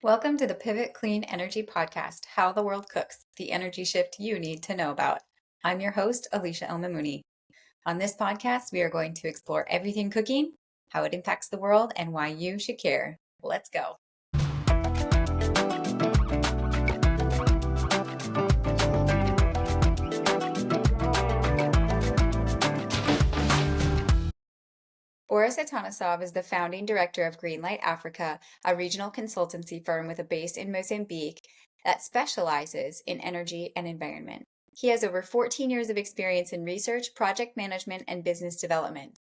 Welcome to the Pivot Clean Energy Podcast, How the World Cooks, the energy shift you need to know about. I'm your host, Alicia El-Mamouni. On this podcast, we are going to explore everything cooking, how it impacts the world, and why you should care. Let's go. Boris Atanassov is the founding director of GreenLight Africa, a regional consultancy firm with a base in Mozambique that specializes in energy and environment. He has over 14 years of experience in research, project management, and business development.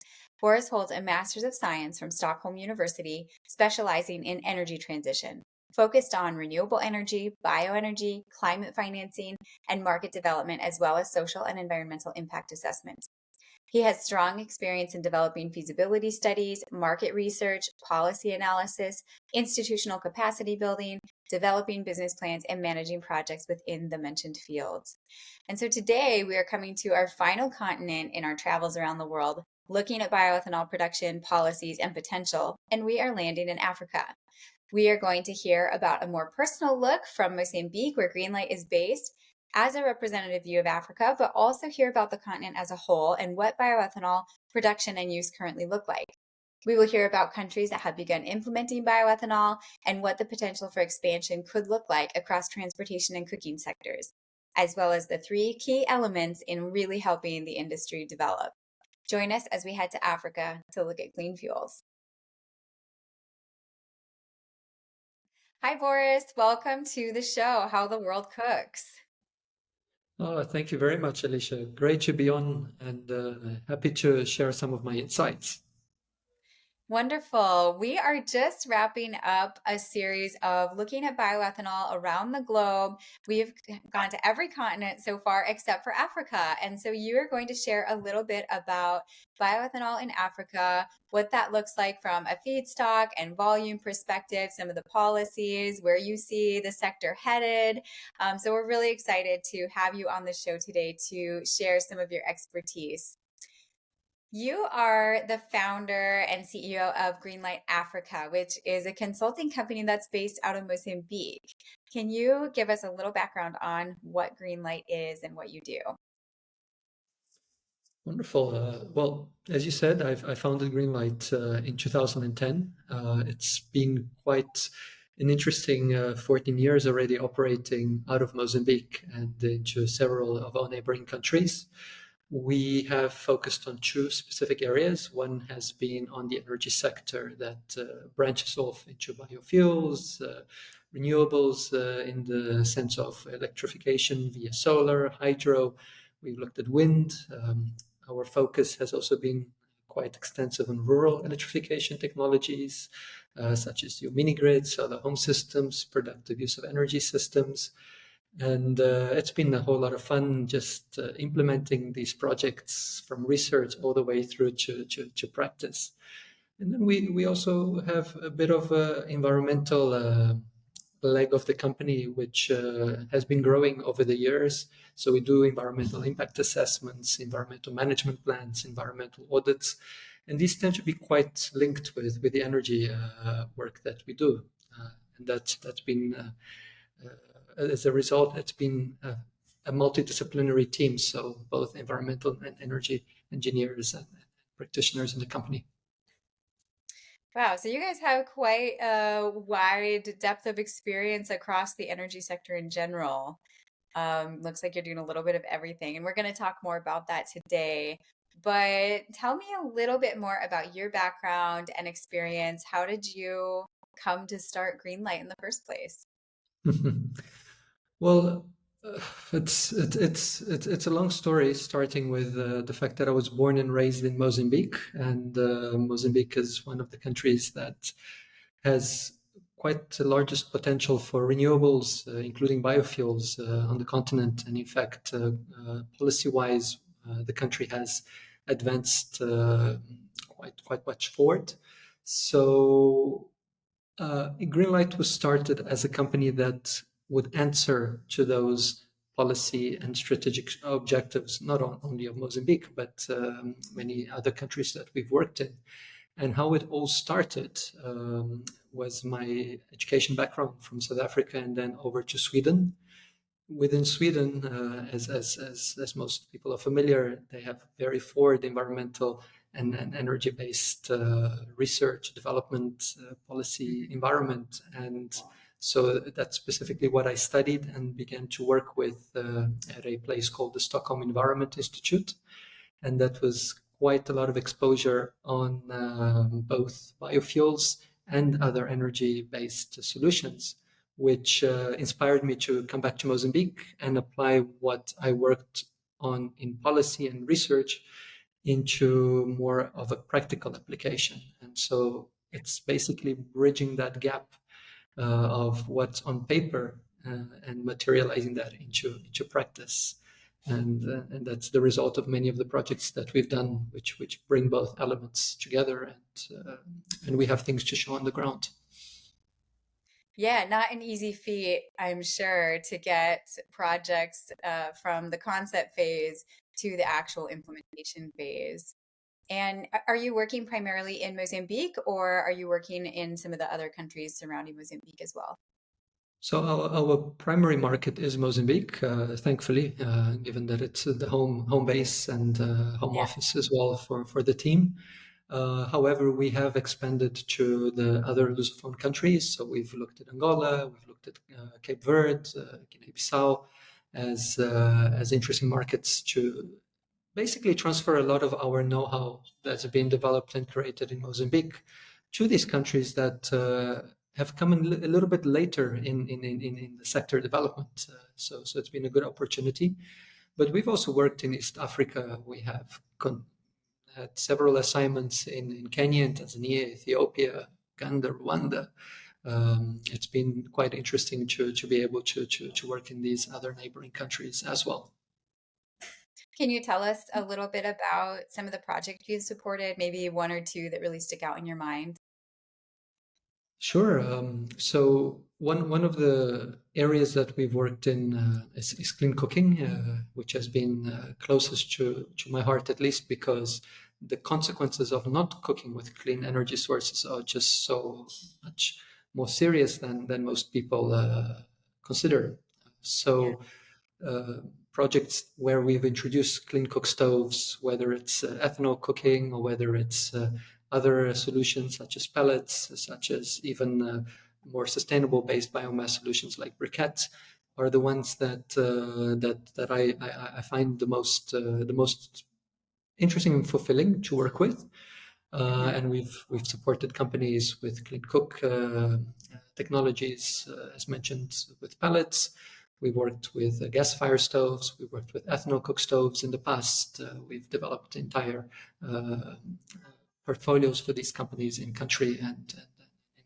Boris holds a Master's of Science from Stockholm University, specializing in energy transition, focused on renewable energy, bioenergy, climate financing, and market development, as well as social and environmental impact assessments. He has strong experience in developing feasibility studies, market research, policy analysis, institutional capacity building, developing business plans, and managing projects within the mentioned fields. And so today we are coming to our final continent in our travels around the world, looking at bioethanol production, policies, and potential, and we are landing in Africa. We are going to hear about a more personal look from Mozambique, where GreenLight is based, as a representative view of Africa, but also hear about the continent as a whole and what bioethanol production and use currently look like. We will hear about countries that have begun implementing bioethanol and what the potential for expansion could look like across transportation and cooking sectors, as well as the three key elements in really helping the industry develop. Join us as we head to Africa to look at clean fuels. Hi, Boris. Welcome to the show, How the World Cooks. Oh, thank you very much, Alicia. Great to be on and happy to share some of my insights. Wonderful. We are just wrapping up a series of looking at bioethanol around the globe. We've gone to every continent so far except for Africa. And so you are going to share a little bit about bioethanol in Africa, what that looks like from a feedstock and volume perspective, some of the policies, where you see the sector headed. So we're really excited to have you on the show today to share some of your expertise. You are the founder and CEO of GreenLight Africa, which is a consulting company that's based out of Mozambique. Can you give us a little background on what GreenLight is and what you do? Wonderful. Well, as you said, I founded GreenLight in 2010. It's been quite an interesting 14 years already operating out of Mozambique and into several of our neighboring countries. We have focused on two specific areas. One has been on the energy sector that branches off into biofuels, renewables in the sense of electrification via solar, hydro. We've looked at wind. Our focus has also been quite extensive on rural electrification technologies, such as your mini grids, solar home systems, productive use of energy systems. And it's been a whole lot of fun just implementing these projects from research all the way through to practice. And then we also have a bit of an environmental leg of the company, which has been growing over the years. So we do environmental impact assessments, environmental management plans, environmental audits. And these tend to be quite linked with the energy work that we do. And that's been... as a result, it's been a multidisciplinary team, so both environmental and energy engineers and practitioners in the company. Wow, so you guys have quite a wide depth of experience across the energy sector in general. Looks like you're doing a little bit of everything, and we're going to talk more about that today. But tell me a little bit more about your background and experience. How did you come to start GreenLight in the first place? Well, it's a long story, starting with the fact that I was born and raised in Mozambique, and Mozambique is one of the countries that has quite the largest potential for renewables, including biofuels, on the continent. And in fact, policy-wise, the country has advanced quite much forward. So, GreenLight was started as a company that would answer to those policy and strategic objectives, not only of Mozambique, but many other countries that we've worked in. And how it all started was my education background from South Africa and then over to Sweden. Within Sweden, as most people are familiar, they have very forward environmental and energy-based research, development, policy environment. And so that's specifically what I studied and began to work with at a place called the Stockholm Environment Institute. And that was quite a lot of exposure on both biofuels and other energy-based solutions, which inspired me to come back to Mozambique and apply what I worked on in policy and research into more of a practical application. And so it's basically bridging that gap of what's on paper and materializing that into practice. And that's the result of many of the projects that we've done, which bring both elements together, and we have things to show on the ground. Yeah, not an easy feat, I'm sure, to get projects from the concept phase to the actual implementation phase. And are you working primarily in Mozambique, or are you working in some of the other countries surrounding Mozambique as well? So our primary market is Mozambique, thankfully, given that it's the home base and home Yeah. office as well for the team. However, we have expanded to the other Lusophone countries. So we've looked at Angola, we've looked at Cape Verde, Guinea-Bissau as interesting markets to basically transfer a lot of our know-how that's been developed and created in Mozambique to these countries that have come in a little bit later in the sector development. So it's been a good opportunity. But we've also worked in East Africa. We have had several assignments in Kenya and Tanzania, Ethiopia, Uganda, Rwanda. It's been quite interesting to be able to work in these other neighboring countries as well. Can you tell us a little bit about some of the projects you've supported, maybe one or two that really stick out in your mind? Sure. So one of the areas that we've worked in is clean cooking, which has been closest to my heart, at least because the consequences of not cooking with clean energy sources are just so much more serious than most people consider. Yeah. So projects where we've introduced clean cook stoves, whether it's ethanol cooking or whether it's other solutions such as pellets, such as even more sustainable based biomass solutions like briquettes, are the ones that I find the most interesting and fulfilling to work with. Mhm. And we've supported companies with clean cook technologies, as mentioned, with pellets. We've worked with gas fire stoves. We've worked with ethanol cook stoves in the past. We've developed entire portfolios for these companies in country and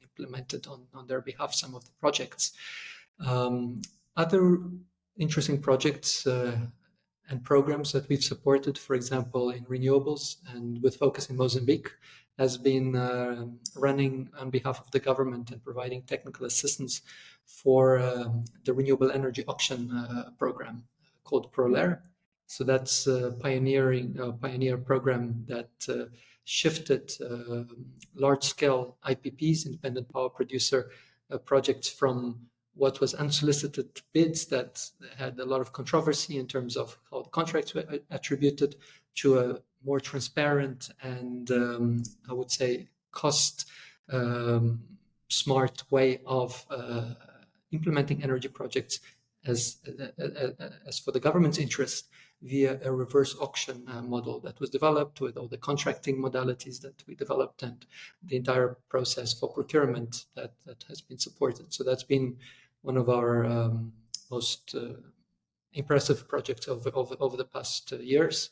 implemented on their behalf some of the projects. Other interesting projects and programs that we've supported, for example, in renewables and with focus in Mozambique, has been running on behalf of the government and providing technical assistance for the renewable energy auction program called ProLair. So that's a pioneer program that shifted large-scale IPPs, independent power producer projects, from what was unsolicited bids that had a lot of controversy in terms of how the contracts were attributed to a more transparent and I would say cost smart way of implementing energy projects as for the government's interest via a reverse auction model that was developed with all the contracting modalities that we developed and the entire process for procurement that has been supported. So that's been one of our most impressive projects over the past years.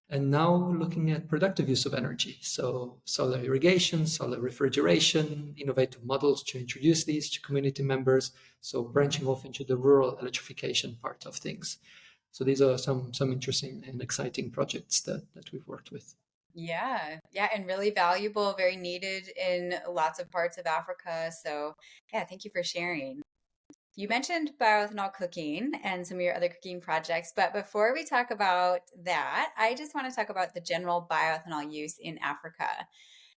And now looking at productive use of energy. So solar irrigation, solar refrigeration, innovative models to introduce these to community members. So branching off into the rural electrification part of things. So these are some interesting and exciting projects that we've worked with. Yeah, yeah, and really valuable, very needed in lots of parts of Africa. So, yeah, thank you for sharing. You mentioned bioethanol cooking and some of your other cooking projects, but before we talk about that, I just want to talk about the general bioethanol use in Africa.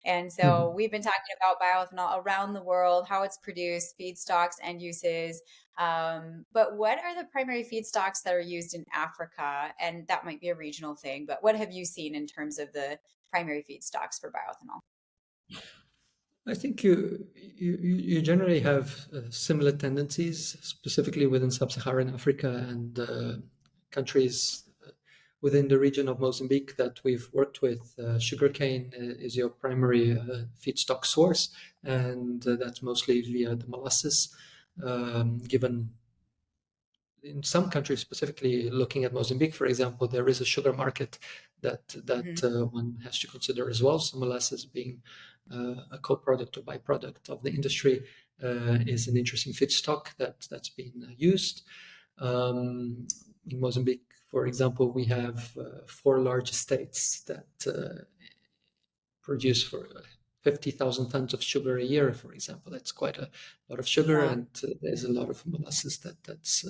And so Mhm. we've been talking about bioethanol around the world, how it's produced, feedstocks, and uses. But what are the primary feedstocks that are used in Africa? And that might be a regional thing, but what have you seen in terms of the primary feedstocks for bioethanol? I think you generally have similar tendencies, specifically within sub-Saharan Africa and countries within the region of Mozambique that we've worked with. Sugarcane is your primary feedstock source, and that's mostly via the molasses. Given in some countries, specifically looking at Mozambique, for example, there is a sugar market that Hmm. one has to consider as well. So molasses being a co-product or byproduct of the industry is an interesting feedstock that's been used. In Mozambique, for example, we have four large estates that produce for 50,000 tons of sugar a year, for example. That's quite a lot of sugar, Yeah. and there's a lot of molasses that's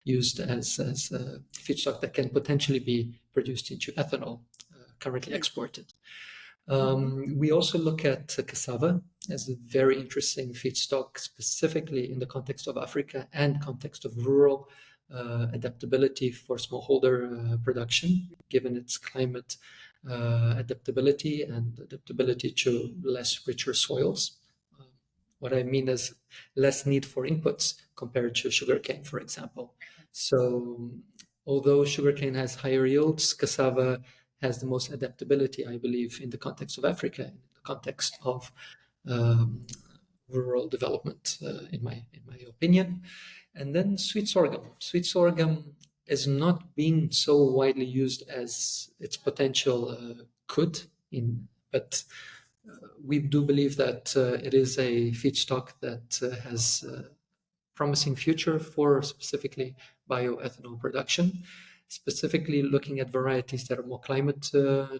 used as a feedstock that can potentially be produced into ethanol, currently exported. Mm-hmm. We also look at cassava as a very interesting feedstock, specifically in the context of Africa and context of rural adaptability for smallholder production, given its climate adaptability and adaptability to less richer soils. Uh, what I mean is less need for inputs compared to sugarcane, for example. So, although sugarcane has higher yields, cassava has the most adaptability, I believe, in the context of Africa, in the context of um, rural development, in my opinion. And then sweet sorghum. Sweet sorghum is not being so widely used as its potential could, but we do believe that it is a feedstock that has promising future for specifically bioethanol production, specifically looking at varieties that are more climate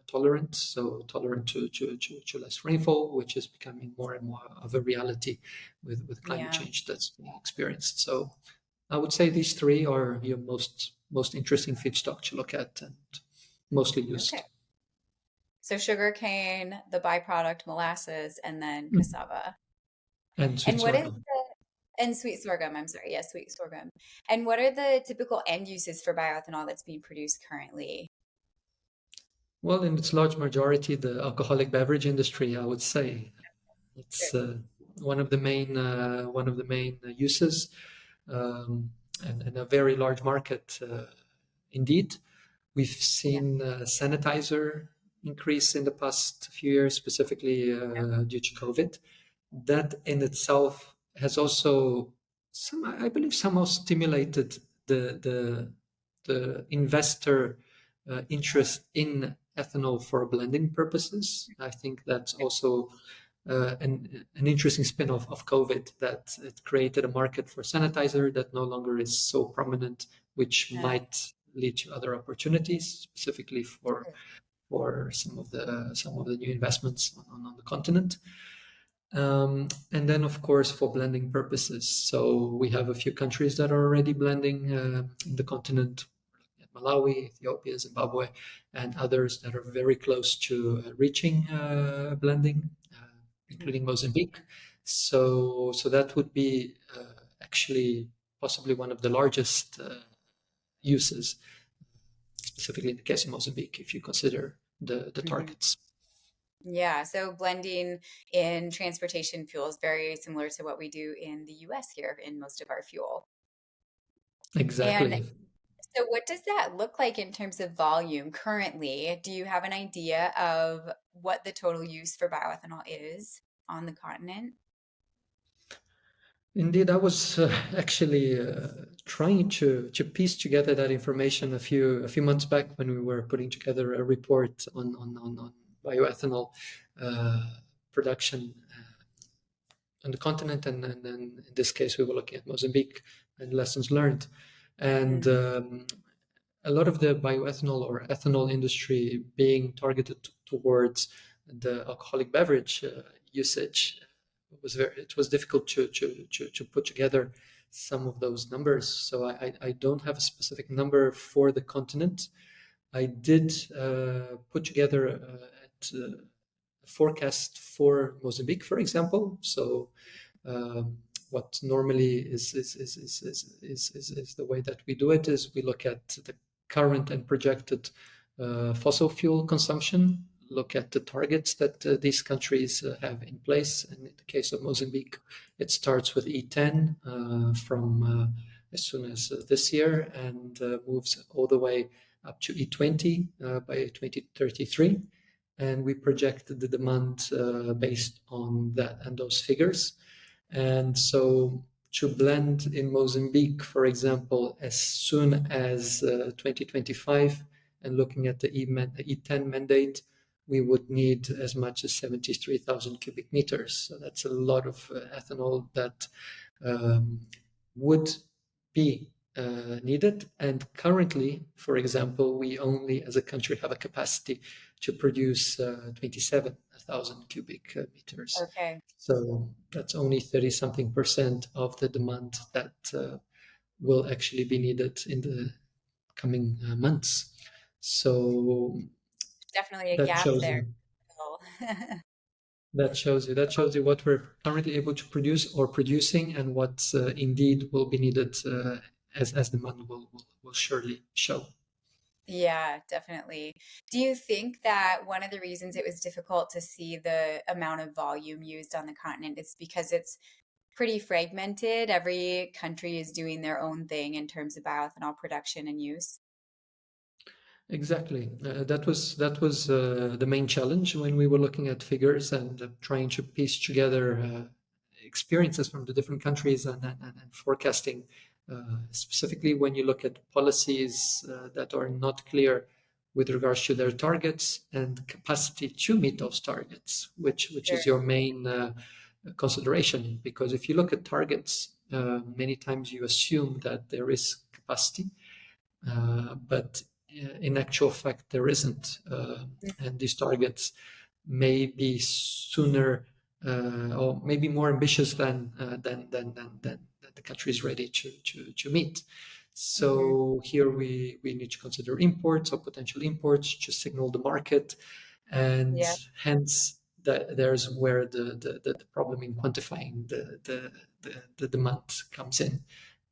tolerant, so tolerant to less rainfall, which is becoming more and more of a reality with climate Yeah. change that's being experienced. So I would say these three are your most interesting feedstock to look at and mostly Okay. used. So sugarcane, the byproduct molasses, and then Mm. cassava. And sweet And what is sorghum. and sweet sorghum, I'm sorry. Yes, sweet sorghum. And what are the typical end uses for bioethanol that's being produced currently? Well, in its large majority, the alcoholic beverage industry, I would say, it's Sure. one of the main uses, um, and a very large market indeed. We've Yeah. seen sanitizer increase in the past few years, specifically due to COVID. That in itself has also, I believe, somehow stimulated the investor interest in ethanol for blending purposes. I think that's also an interesting spin-off of COVID, that it created a market for sanitizer that no longer is so prominent, which Yeah. might lead to other opportunities, specifically for some of the new investments on the continent. And then, of course, for blending purposes. So we have a few countries that are already blending in the continent, Malawi, Ethiopia, Zimbabwe, and others that are very close to reaching blending, Mhm. including Mozambique. So that would be actually possibly one of the largest uses, specifically in the case of Mozambique, if you consider the Mhm. targets. Yeah, so blending in transportation fuel is very similar to what we do in the US here in most of our fuel. And Exactly. so what does that look like in terms of volume currently? Do you have an idea of what the total use for bioethanol is on the continent? Indeed, I was actually trying to piece together that information a few months back when we were putting together a report on bioethanol uh, production on the continent, and then in this case we were looking at Mozambique and lessons learned, and Mm, a lot of the bioethanol or ethanol industry being targeted towards the alcoholic beverage usage it was difficult to put together some of those numbers. So I don't have a specific number for the continent. I did put together forecast for Mozambique, for example. So what normally is the way that we do it is we look at the current and projected fossil fuel consumption, look at the targets that these countries have in place. And in the case of Mozambique, it starts with E10 from as soon as this year and moves all the way up to E20 by 2033. And we projected the demand based on that and those figures. And so to blend in Mozambique, for example, as soon as 2025, and looking at the E10 mandate, we would need as much as 73,000 cubic meters. So that's a lot of ethanol that would be needed. And currently, for example, we only, as a country, have a capacity to produce 27,000 cubic meters. Okay. So that's only 30 something percent of the demand that will actually be needed in the coming months. So Definitely a that gap shows there. you. Oh. That shows you what we're currently able to produce or producing, and what indeed will be needed as demand will surely show. Yeah, definitely. Do you think that one of the reasons it was difficult to see the amount of volume used on the continent is because it's pretty fragmented? Every country is doing their own thing in terms of bioethanol production and use. Exactly. That was the main challenge when we were looking at figures and trying to piece together experiences from the different countries and forecasting. Specifically, when you look at policies that are not clear with regards to their targets and capacity to meet those targets, which Sure. is your main consideration. Because if you look at targets, many times you assume that there is capacity, but in actual fact there isn't, and these targets may be sooner or maybe more ambitious than the country is ready to meet. Hmm. So here we need to consider imports or potential imports to signal the market, and Yeah. hence there's where the problem in quantifying the demand comes in.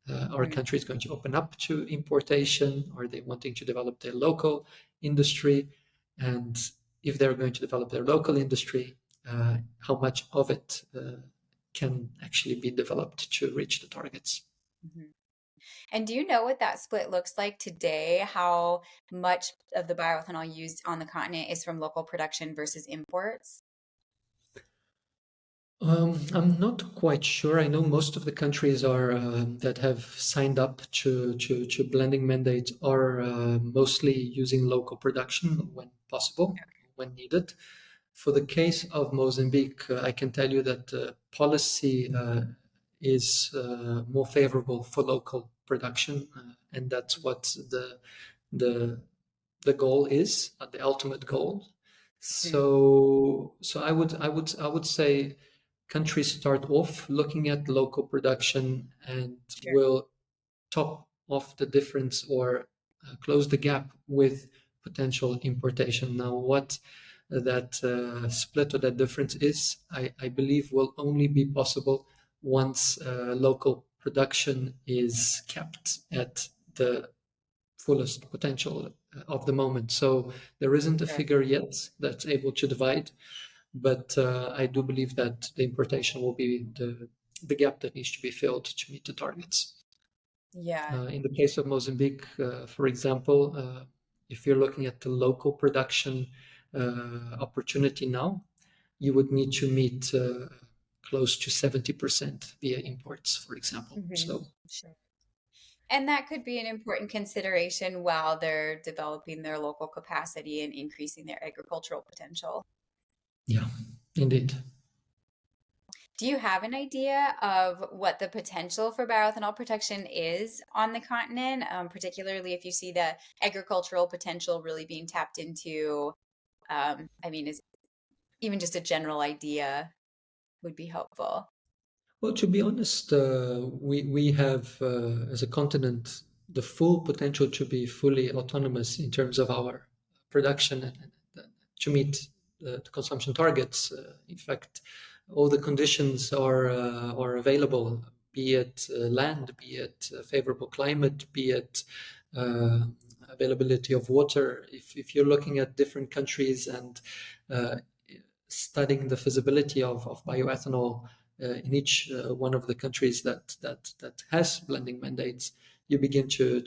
Our Hmm. country is going to open up to importation? Are they wanting to develop their local industry? And if they're going to develop their local industry, how much of it can actually be developed to reach the targets? Hmm. And do you know what that split looks like today? How much of the bioethanol used on the continent is from local production versus imports? I'm not quite sure. I know most of the countries are that have signed up to blending mandates are mostly using local production when possible, when needed. For the case of Mozambique, I can tell you that policy is more favorable for local production, and that's what the the goal is, the ultimate goal. Mhm. So I would say countries start off looking at local production and Sure. will top off the difference or close the gap with potential importation. Now, what that split or that difference is, I believe, will only be possible once local production is kept at the fullest potential of the moment. So there isn't a Sure. figure yet that's able to divide, but I do believe that the importation will be the gap that needs to be filled to meet the targets. Yeah. In the case of Mozambique, for example, if you're looking at the local production opportunity now, you would need to meet close to 70% via imports, for example. Hmm. So, Sure. And that could be an important consideration while they're developing their local capacity and increasing their agricultural potential. yeah, indeed. Do you have an idea of what the potential for bioethanol production is on the continent, particularly if you see the agricultural potential really being tapped into? I mean, is even just a general idea would be helpful. Well, to be honest, we have as a continent the full potential to be fully autonomous in terms of our production and to meet the consumption targets. In fact, all the conditions are available, be it land, be it favorable climate, be it uh, availability of water. If you're looking at different countries and uh, studying the feasibility of bioethanol in each one of the countries that has blending mandates, you begin to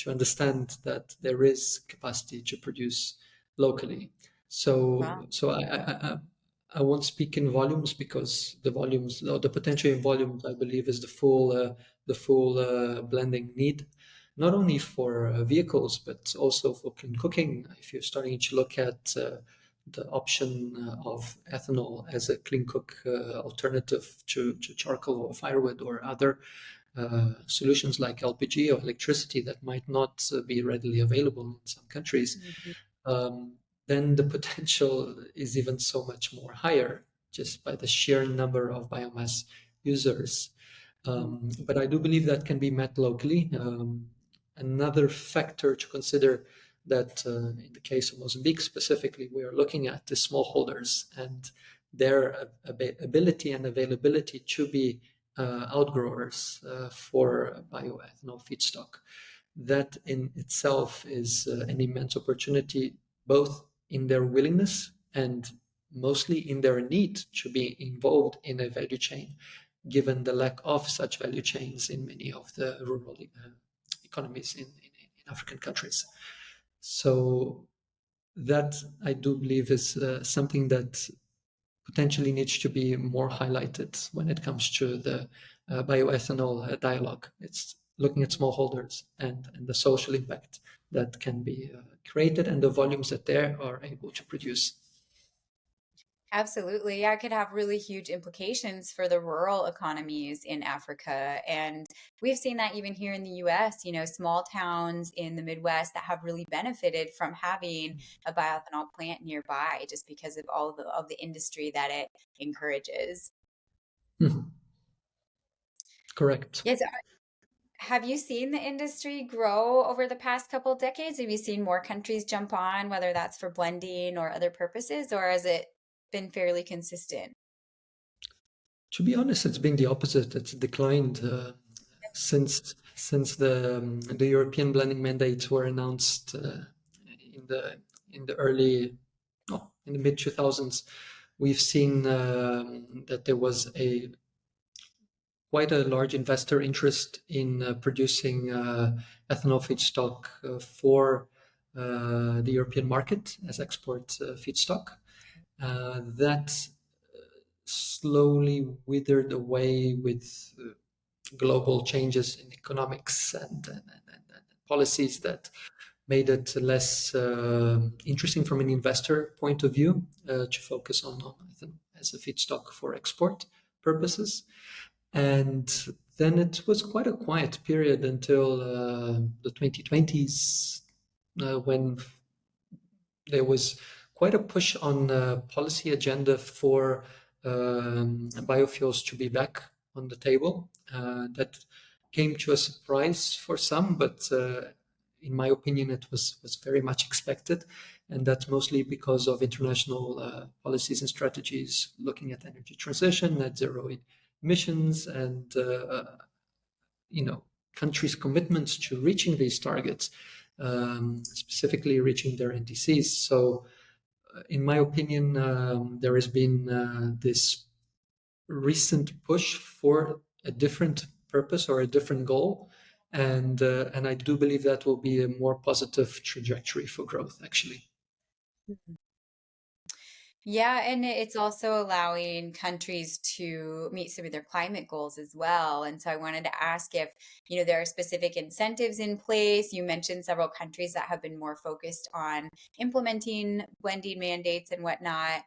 understand that there is capacity to produce locally. Wow. I won't speak in volumes because the volumes or the potential in volumes I believe is the full blending need, not only for vehicles but also for clean cooking. If you're starting to look at the option of ethanol as a clean cook alternative to charcoal or firewood or other solutions like LPG or electricity that might not be readily available in some countries, Mhm. um, then the potential is even so much more higher just by the sheer number of biomass users. But I do believe that can be met locally. Another factor to consider that in the case of Mozambique specifically, we are looking at the smallholders and their ability and availability to be outgrowers for bioethanol feedstock. That in itself is an immense opportunity, both in their willingness and mostly in their need to be involved in a value chain, given the lack of such value chains in many of the rural economies in African countries. So that I do believe is something that potentially needs to be more highlighted when it comes to the bioethanol dialogue. It's looking at smallholders and the social impact that can be created and the volumes that they are able to produce. Absolutely. Yeah, it could have really huge implications for the rural economies in Africa. And we've seen that even here in the US, small towns in the Midwest that have really benefited from having a bioethanol plant nearby just because of all of the industry that it encourages. Mhm. Correct. Yes. Have you seen the industry grow over the past couple of decades? Have you seen more countries jump on, whether that's for blending or other purposes, or has it been fairly consistent? To be honest, it's been the opposite. It's declined since the European blending mandates were announced in the early, no, in the mid 2000s. We've seen that there was a quite a large investor interest in producing ethanol feedstock for the European market as export feedstock. That slowly withered away with global changes in economics and policies that made it less interesting from an investor point of view to focus on ethanol as a feedstock for export purposes. And then it was quite a quiet period until the 2020s, when there was quite a push on the policy agenda for biofuels to be back on the table. That came to a surprise for some, but in my opinion, it was very much expected. And that's mostly because of international policies and strategies looking at energy transition, net zero emissions, and countries' commitments to reaching these targets, specifically reaching their NDCs. So in my opinion, there has been this recent push for a different purpose or a different goal, and I do believe that will be a more positive trajectory for growth, actually. Yeah, and it's also allowing countries to meet some of their climate goals as well. And so I wanted to ask if, there are specific incentives in place. You mentioned several countries that have been more focused on implementing blending mandates and whatnot.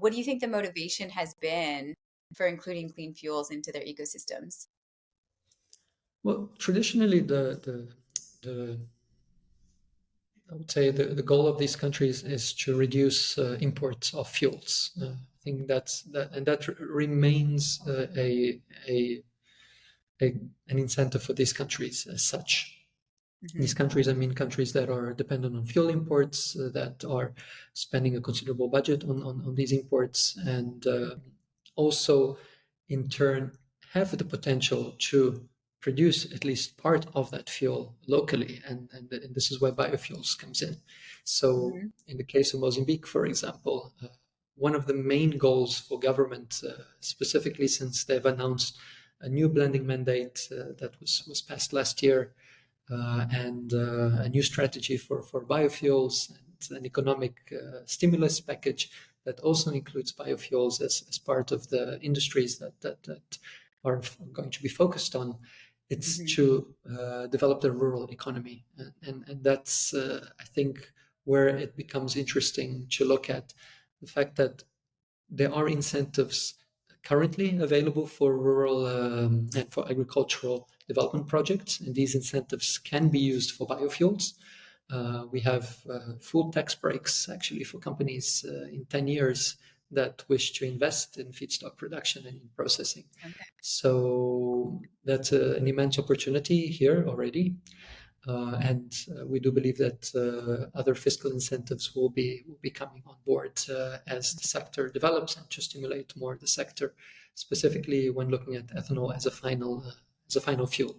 What do you think the motivation has been for including clean fuels into their ecosystems? Well, traditionally, the I would say the goal of these countries is to reduce imports of fuels. I think that remains a an incentive for these countries as such. Hmm. These countries, I mean countries that are dependent on fuel imports, that are spending a considerable budget on these imports, and also in turn have the potential to produce at least part of that fuel locally. And this is where biofuels comes in. So Hmm. in the case of Mozambique, for example, one of the main goals for government, specifically since they've announced a new blending mandate that was passed last year, and a new strategy for biofuels, and an economic stimulus package that also includes biofuels as part of the industries that are going to be focused on. It's Hmm. to develop the rural economy. And that's, I think, where it becomes interesting to look at the fact that there are incentives currently available for rural and for agricultural development projects, and these incentives can be used for biofuels. We have full tax breaks actually for companies in 10 years that wish to invest in feedstock production and in processing. Okay. So that's an immense opportunity here already. And we do believe that other fiscal incentives will be coming on board as the sector develops, and to stimulate more the sector, specifically when looking at ethanol as a final fuel.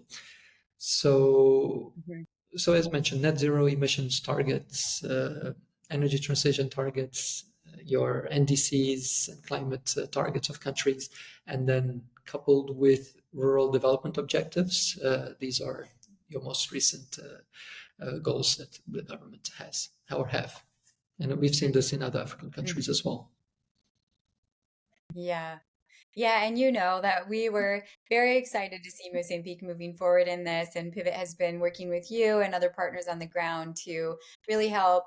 So, Hmm. so as mentioned, net zero emissions targets, energy transition targets, your NDCs and climate targets of countries, and then coupled with rural development objectives. These are your most recent goals that the government has or have. And we've seen this in other African countries Hmm. as well. Yeah. Yeah, and you know that we were very excited to see Mozambique moving forward in this, and Pivot has been working with you and other partners on the ground to really help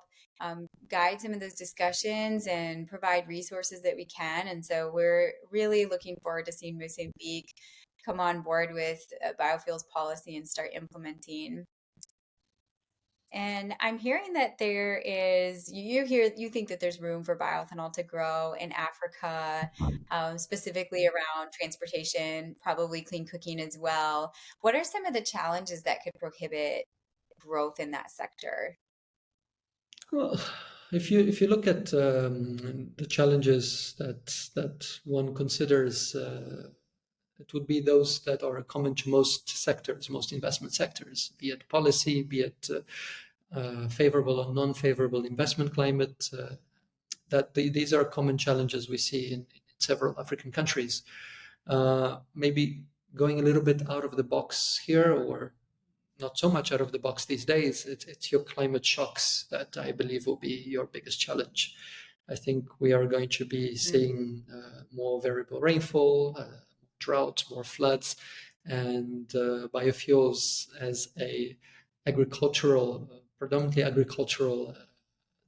guide some of those discussions and provide resources that we can. And so we're really looking forward to seeing Mozambique come on board with a biofuels policy and start implementing. And I'm hearing that you think that there's room for bioethanol to grow in Africa, specifically around transportation, probably clean cooking as well. What are some of the challenges that could prohibit growth in that sector? Well, if you look at the challenges that one considers, it would be those that are common to most sectors, most investment sectors, be it policy, be it favorable or non-favorable investment climate. These are common challenges we see in several African countries. Maybe going a little bit out of the box here, or not so much out of the box these days, it's your climate shocks that I believe will be your biggest challenge. I think we are going to be Mm. seeing more variable rainfall, droughts, more floods, and biofuels as a agricultural, predominantly agricultural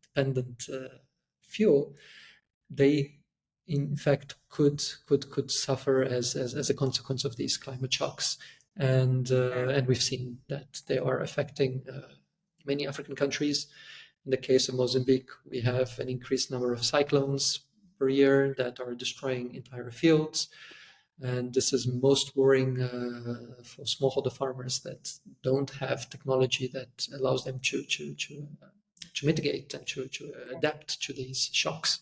dependent fuel. They in fact could suffer as a consequence of these climate shocks, Sure. and we've seen that they are affecting many African countries. In the case of Mozambique, we have an increased number of cyclones per year that are destroying entire fields, and this is most worrying for smallholder farmers that don't have technology that allows them to mitigate and to adapt to these shocks.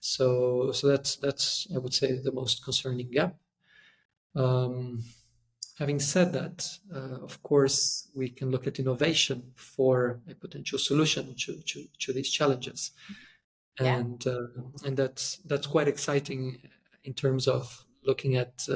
So that's I would say the most concerning gap. Um, Having said that, of course, we can look at innovation for a potential solution to these challenges, Yeah. and that's quite exciting in terms of looking at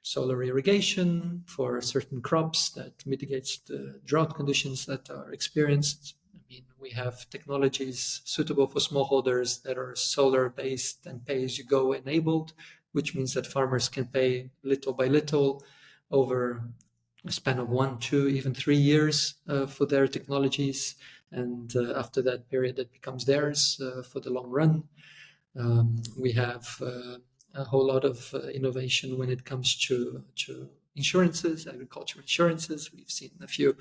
solar irrigation for certain crops that mitigates the drought conditions that are experienced. I mean, we have technologies suitable for smallholders that are solar based and pay as you go enabled, which means that farmers can pay little by little over a span of 1, 2, even 3 years for their technologies. And after that period, it becomes theirs for the long run. We have a whole lot of innovation when it comes to insurances, agriculture insurances. We've seen a few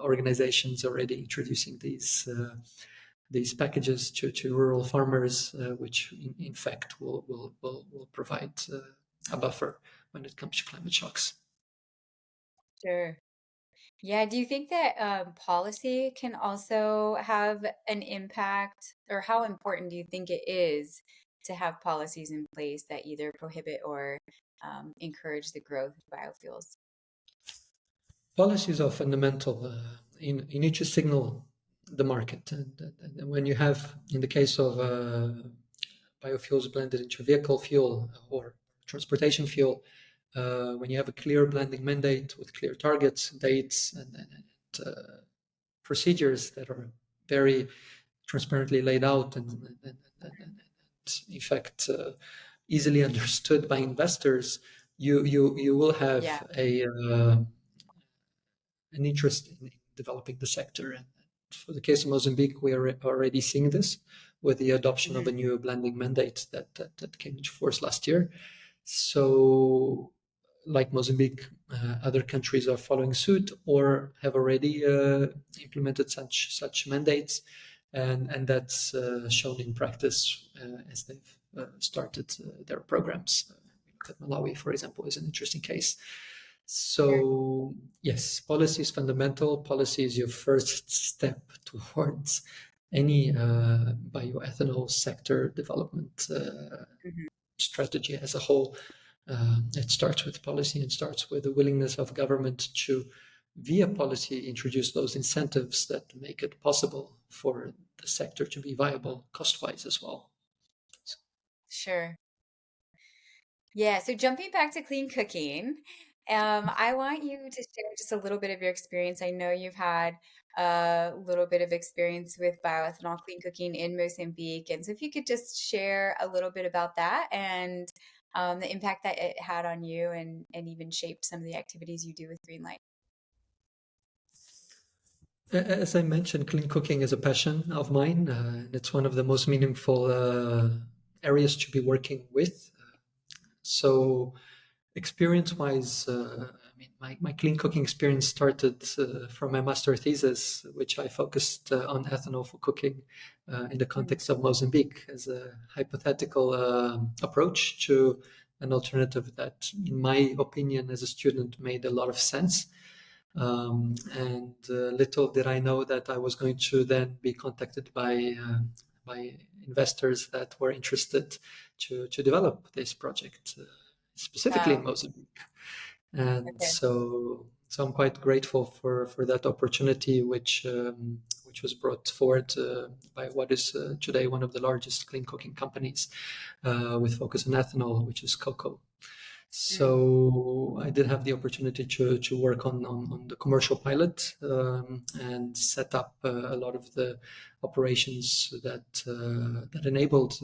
organizations already introducing these packages to rural farmers, which in fact will provide a buffer when it comes to climate shocks. Sure. Yeah, do you think that policy can also have an impact, or how important do you think it is to have policies in place that either prohibit or encourage the growth of biofuels? Policies are fundamental. You need to signal the market, and when you have, in the case of biofuels blended into vehicle fuel or transportation fuel, when you have a clear blending mandate with clear targets, dates, and procedures that are very transparently laid out and in fact easily understood by investors, you will Yeah. have an interest in developing the sector. And for the case of Mozambique, we are already seeing this with the adoption of Hmm. a new blending mandate that came into force last year. So, like Mozambique, other countries are following suit or have already implemented such mandates, and that's shown in practice as they've started their programs. Look at Malawi, for example, is an interesting case. Sure. So yes, policy is fundamental. Policy is your first step towards any bioethanol sector development Hmm. strategy as a whole. It starts with policy and starts with the willingness of government to, via policy, introduce those incentives that make it possible for the sector to be viable cost-wise as well. Sure. Yeah, so jumping back to clean cooking, I want you to share just a little bit of your experience. I know you've had a little bit of experience with bioethanol clean cooking in Mozambique. And so if you could just share a little bit about that and the impact that it had on you and even shaped some of the activities you do with Greenlight. As I mentioned, clean cooking is a passion of mine, and it's one of the most meaningful areas to be working with. So, experience-wise, I mean, my clean cooking experience started from my master thesis, which I focused on ethanol for cooking in the Mhm. context of Mozambique as a hypothetical approach to an alternative that, in my opinion, as a student, made a lot of sense. And little did I know that I was going to then be contacted by investors that were interested to develop this project, specifically in Wow. Mozambique. And Okay. so I'm quite grateful for that opportunity, which was brought forward by what is today one of the largest clean cooking companies with focus on ethanol, which is cocoa. Mm. So I did have the opportunity to work on the commercial pilot and set up a lot of the operations that enabled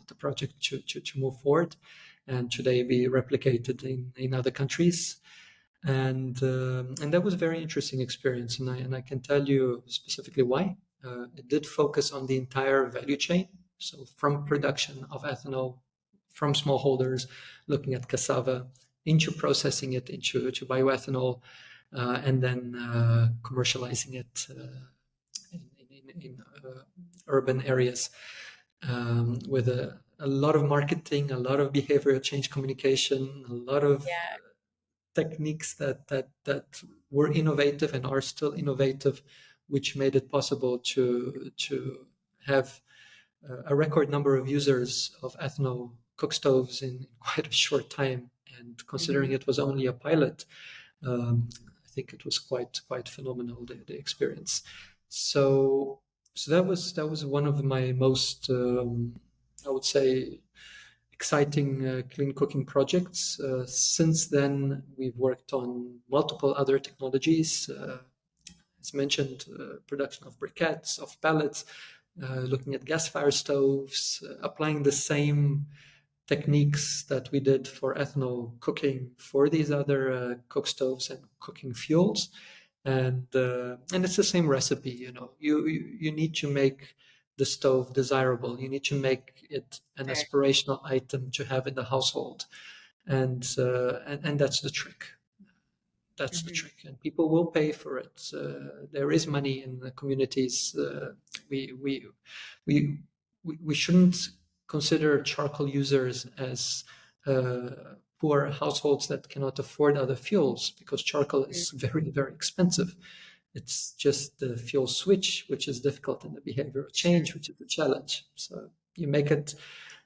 the project to move forward and today be replicated in other countries. And that was a very interesting experience, and I can tell you specifically why. It did focus on the entire value chain, so from Mhm. production of ethanol, from smallholders, looking at cassava, into processing it into bioethanol, and then commercializing it in urban areas with a lot of marketing, a lot of behavioral change communication, a lot of Yeah. techniques that were innovative and are still innovative, which made it possible to have a record number of users of ethanol cook stoves in quite a short time. And considering Hmm. it was only a pilot, I think it was quite phenomenal the experience. So that was one of my most I would say exciting clean cooking projects. Since then, we've worked on multiple other technologies. As mentioned, production of briquettes, of pellets, looking at gas fire stoves, applying the same techniques that we did for ethanol cooking for these other cook stoves and cooking fuels. And it's the same recipe. You need to make the stove desirable. You need to make it an Sure. aspirational item to have in the household, and that's the trick. That's the Hmm. trick, and people will pay for it. There is money in the communities. We we we shouldn't consider charcoal users as poor households that cannot afford other fuels because charcoal Mm. is very, very expensive. It's just the fuel switch, which is difficult, and the behavioral change, Sure. which is a challenge. So you make it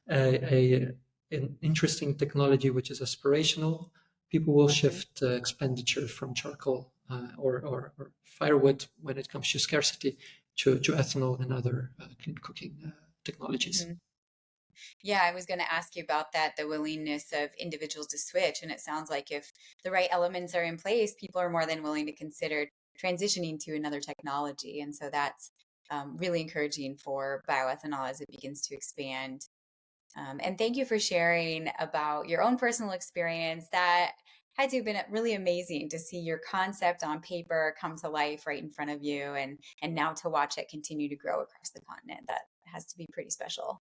an interesting technology, which is aspirational. People will Mhm. shift expenditure from charcoal or firewood when it comes to scarcity to ethanol and other clean cooking technologies. Mhm. Yeah, I was going to ask you about that, the willingness of individuals to switch. And it sounds like if the right elements are in place, people are more than willing to consider transitioning to another technology. And so that's really encouraging for bioethanol as it begins to expand. And thank you for sharing about your own personal experience. That had to have been really amazing to see your concept on paper come to life right in front of you, and now to watch it continue to grow across the continent. That has to be pretty special.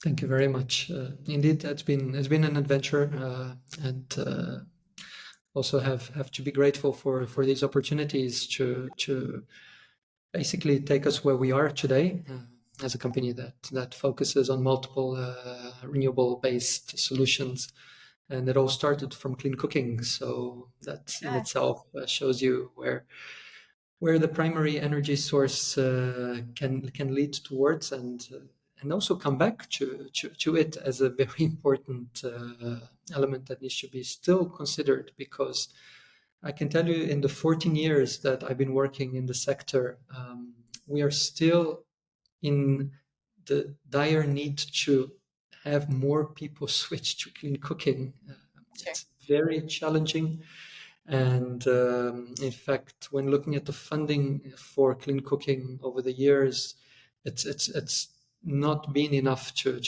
Thank you very much. Indeed, it's been an adventure, and also have to be grateful for these opportunities to basically take us where we are today as a company that focuses on multiple renewable based solutions. And it all started from clean cooking, so that in Yeah, itself shows you where the primary energy source can lead towards, and also come back to it as a very important element that needs to be still considered, because I can tell you in the 14 years that I've been working in the sector, we are still in the dire need to have more people switch to clean cooking. sure. It's very challenging. And in fact, when looking at the funding for clean cooking over the years, it's not been enough to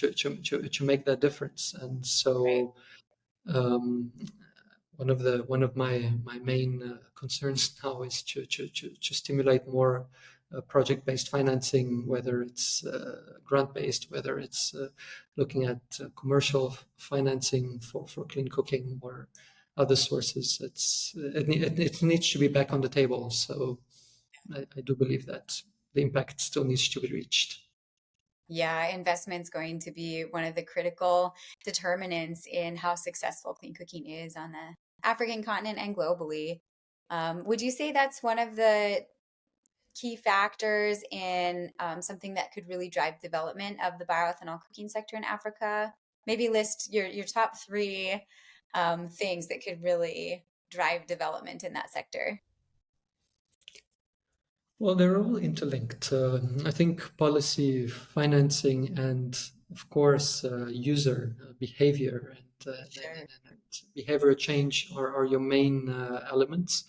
make that difference. And Right. so um, one of my main concerns now is to stimulate more project-based financing, whether it's grant-based, whether it's looking at commercial financing for clean cooking or other sources. It needs to be back on the table. So I do believe that the impact still needs to be reached. Yeah, investment's going to be one of the critical determinants in how successful clean cooking is on the African continent and globally. Would you say that's one of the key factors in something that could really drive development of the bioethanol cooking sector in Africa? Maybe list your top three things that could really drive development in that sector. Well, they're all interlinked. I think policy, financing, and of course, user behavior Sure. and behavior change are your main elements,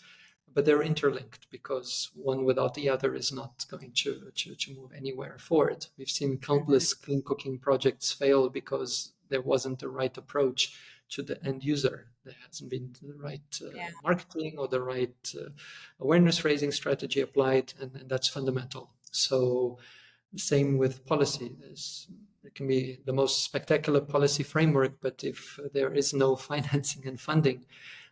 but they're interlinked because one without the other is not going to move anywhere forward. We've seen Hmm. countless clean cooking projects fail because there wasn't the right approach to the end user. There hasn't been the right Yeah. marketing or the right awareness raising strategy applied, and that's fundamental. So, same with policy. It can be the most spectacular policy framework, but if there is no financing and funding,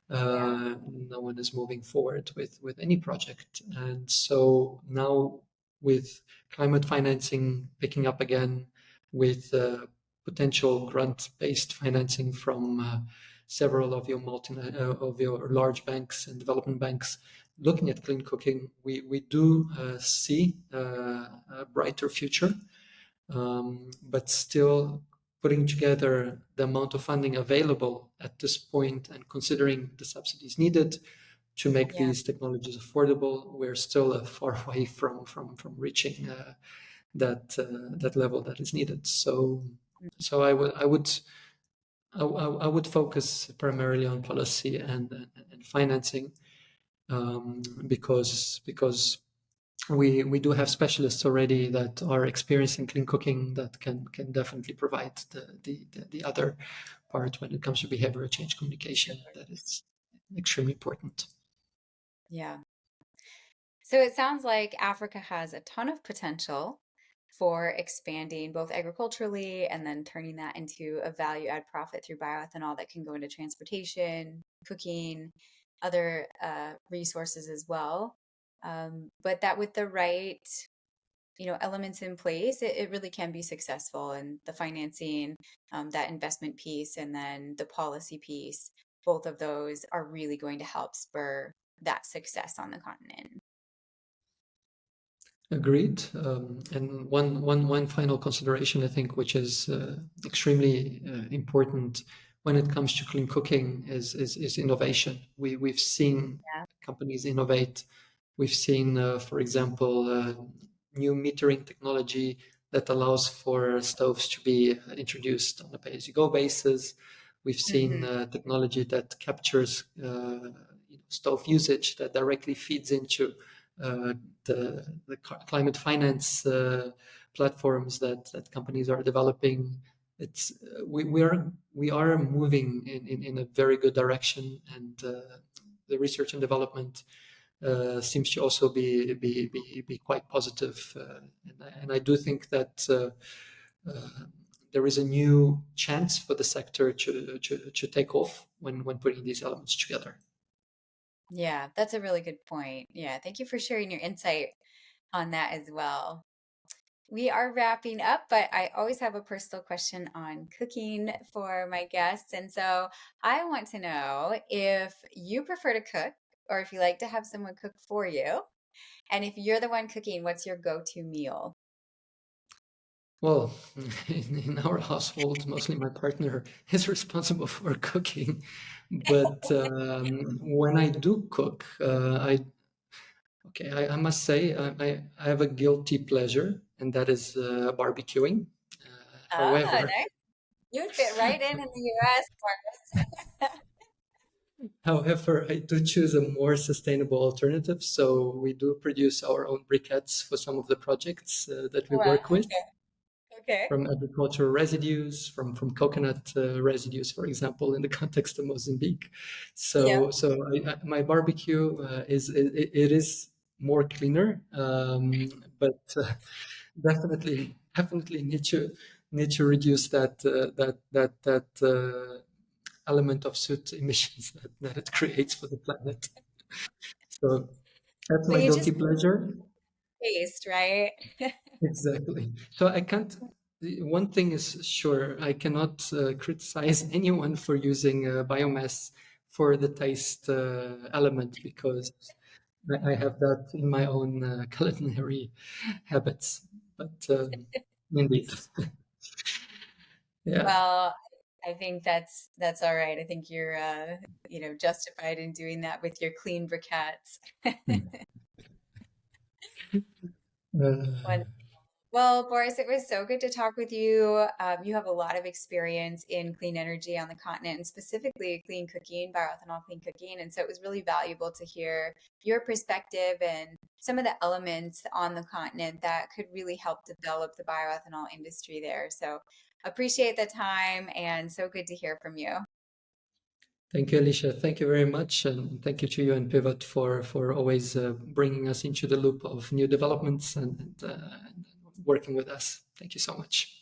Yeah. no one is moving forward with any project. And so now, with climate financing picking up again, with potential grant-based financing from several of your large banks and development banks looking at clean cooking, we do see a brighter future, but still putting together the amount of funding available at this point and considering the subsidies needed to make Yeah. these technologies affordable, we're still far away from reaching that level that is needed. So I would focus primarily on policy and financing, because we do have specialists already that are experiencing clean cooking that can definitely provide the other part when it comes to behavioral change communication. That is extremely important. Yeah. So it sounds like Africa has a ton of potential for expanding both agriculturally and then turning that into a value add profit through bioethanol that can go into transportation, cooking, other resources as well. But that with the right elements in place, it really can be successful. And the financing, that investment piece, and then the policy piece, both of those are really going to help spur that success on the continent. Agreed. And one final consideration, I think, which is extremely important when it comes to clean cooking, is innovation. We've seen Yeah. companies innovate. We've seen, for example, new metering technology that allows for stoves to be introduced on a pay-as-you-go basis. We've seen Hmm. technology that captures stove usage that directly feeds into uh, the climate finance platforms that companies are developing. It's we are moving in a very good direction, and the research and development seems to also be quite positive. And I do think that there is a new chance for the sector to take off when putting these elements together. Yeah, that's a really good point. Yeah, thank you for sharing your insight on that as well. We are wrapping up, but I always have a personal question on cooking for my guests. And so I want to know if you prefer to cook or if you like to have someone cook for you. And if you're the one cooking, what's your go-to meal? Well, in our household, mostly my partner is responsible for cooking. But when I do cook, I must say I have a guilty pleasure, and that is barbecuing. Ah, However, nice. You fit right in the US, Boris. however, I do choose a more sustainable alternative. So we do produce our own briquettes for some of the projects that we Wow, work with. okay. Okay. From agricultural residues, from coconut residues, for example, in the context of Mozambique. Yeah. My barbecue it is more cleaner, but definitely need to reduce that element of soot emissions that it creates for the planet. So that's Well, my you just guilty pleasure. taste, right? Exactly. So I can't. One thing is sure, I cannot criticize anyone for using biomass for the taste element because I have that in my own culinary habits. But indeed, yeah. Well, I think that's all right. I think you're justified in doing that with your clean briquettes. Uh, Well, Boris, it was so good to talk with you. You have a lot of experience in clean energy on the continent, and specifically clean cooking, bioethanol clean cooking. And so it was really valuable to hear your perspective and some of the elements on the continent that could really help develop the bioethanol industry there. So appreciate the time and so good to hear from you. Thank you, Alicia. Thank you very much, and thank you to you and Pivot for always bringing us into the loop of new developments and working with us. Thank you so much.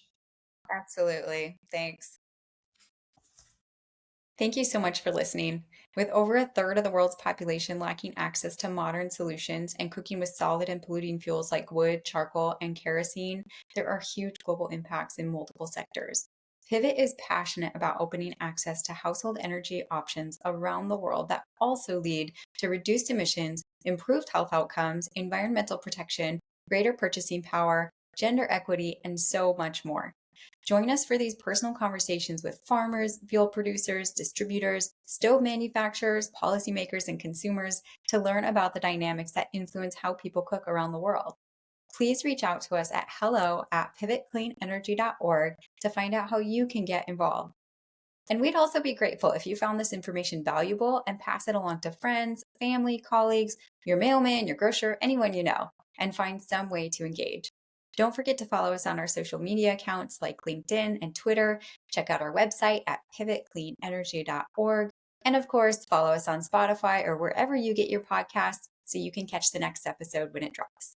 Absolutely. Thanks. Thank you so much for listening. With over a third of the world's population lacking access to modern solutions and cooking with solid and polluting fuels like wood, charcoal, and kerosene, there are huge global impacts in multiple sectors. Pivot is passionate about opening access to household energy options around the world that also lead to reduced emissions, improved health outcomes, environmental protection, greater purchasing power, gender equity, and so much more. Join us for these personal conversations with farmers, fuel producers, distributors, stove manufacturers, policymakers, and consumers to learn about the dynamics that influence how people cook around the world. Please reach out to us at hello@pivotcleanenergy.org to find out how you can get involved. And we'd also be grateful if you found this information valuable and pass it along to friends, family, colleagues, your mailman, your grocer, anyone you know, and find some way to engage. Don't forget to follow us on our social media accounts like LinkedIn and Twitter. Check out our website at pivotcleanenergy.org. And of course, follow us on Spotify or wherever you get your podcasts so you can catch the next episode when it drops.